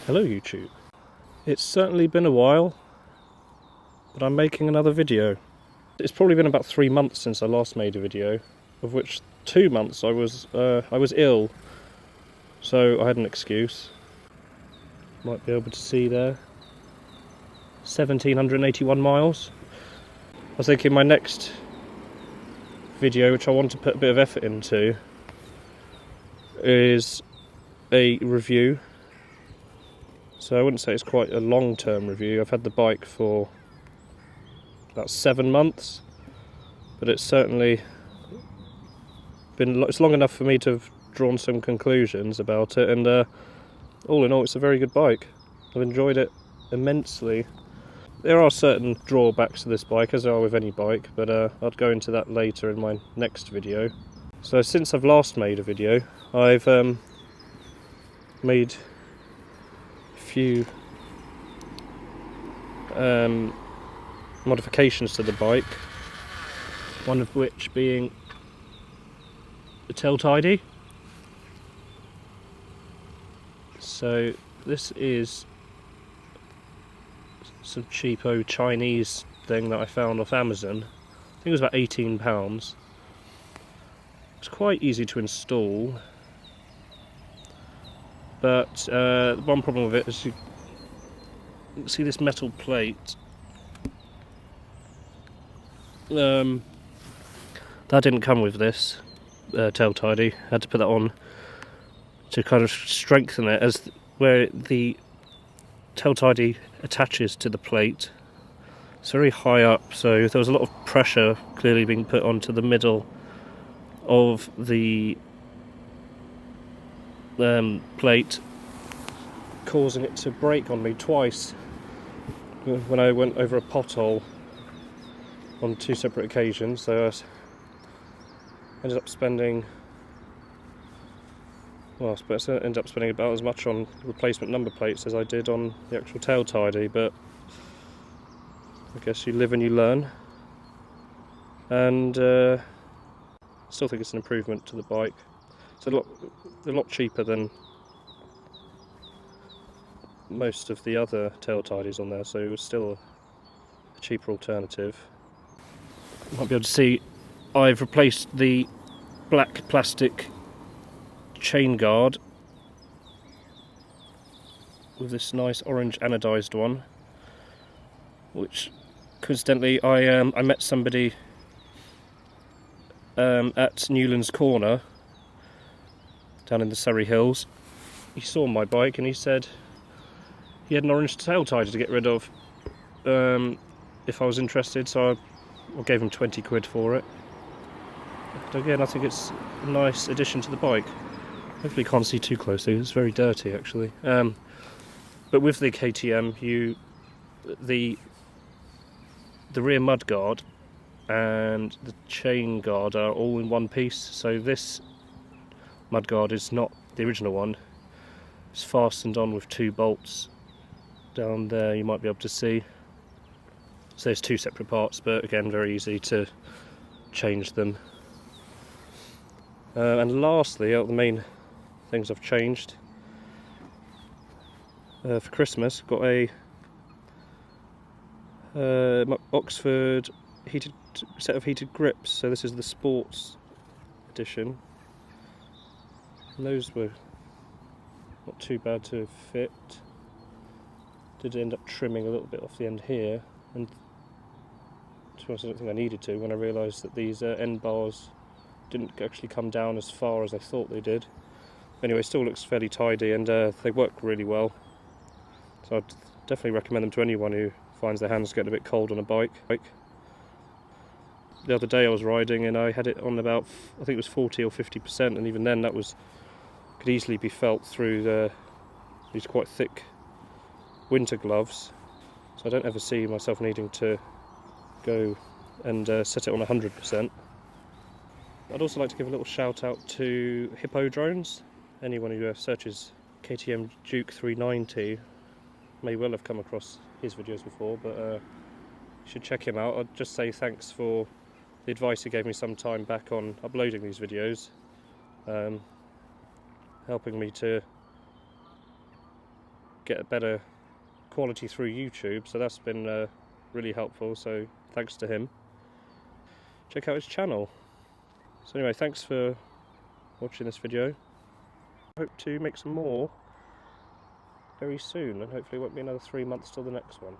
Hello YouTube. It's certainly been a while, but I'm making another video. It's probably been about 3 months since I last made a video, of which 2 months I was ill, so I had an excuse. Might be able to see there. 1,781 miles. I was thinking my next video, which I want to put a bit of effort into, is a review. So I wouldn't say it's quite a long-term review. I've had the bike for about 7 months, but it's certainly been, it's long enough for me to have drawn some conclusions about it, and all in all it's a very good bike. I've enjoyed it immensely. There are certain drawbacks to this bike, as there are with any bike, but I'll go into that later in my next video. So since I've last made a video, I've made few modifications to the bike, one of which being the tail tidy. So this is some cheapo Chinese thing that I found off Amazon. I think it was about £18. It's quite easy to install, but the one problem with it is you see this metal plate. That didn't come with this tail tidy. I had to put that on to kind of strengthen it, as where the tail tidy attaches to the plate. It's very high up, so there was a lot of pressure clearly being put onto the middle of the plate, causing it to break on me twice when I went over a pothole on 2 separate occasions. So I ended up spending, well, I ended up spending about as much on replacement number plates as I did on the actual tail tidy, but I guess you live and you learn, and still think it's an improvement to the bike. It's a lot cheaper than most of the other tail tidies on there, so it was still a cheaper alternative. You might be able to see I've replaced the black plastic chain guard with this nice orange anodised one, which coincidentally I met somebody at Newlands Corner down in the Surrey hills. He saw my bike and he said he had an orange tail tidy to get rid of if I was interested, so I gave him 20 quid for it. But again, I think it's a nice addition to the bike. Hopefully you can't see too closely, it's very dirty actually. But with the KTM, the rear mud guard and the chain guard are all in one piece, so this mud guard is not the original one. It's fastened on with 2 bolts down there, you might be able to see. So there's 2 separate parts, but again very easy to change them. And lastly, the main things I've changed, for Christmas got a Oxford set of heated grips. So this is the sports edition, and those were not too bad to fit. Did end up trimming a little bit off the end here, and to be honest I don't think I needed to when I realised that these end bars didn't actually come down as far as I thought they did. Anyway, it still looks fairly tidy, and they work really well, so I'd definitely recommend them to anyone who finds their hands getting a bit cold on a bike. The other day I was riding and I had it on about, I think it was 40 or 50%, and even then that could easily be felt through these quite thick winter gloves, so I don't ever see myself needing to go and set it on 100%. I'd also like to give a little shout out to Hippo Drones. Anyone who searches KTM Duke 390 may well have come across his videos before, but you should check him out. I'd just say thanks for the advice he gave me some time back on uploading these videos, helping me to get a better quality through YouTube, so that's been really helpful, so thanks to him. Check out his channel. So anyway, thanks for watching this video. Hope to make some more very soon, and hopefully it won't be another 3 months till the next one.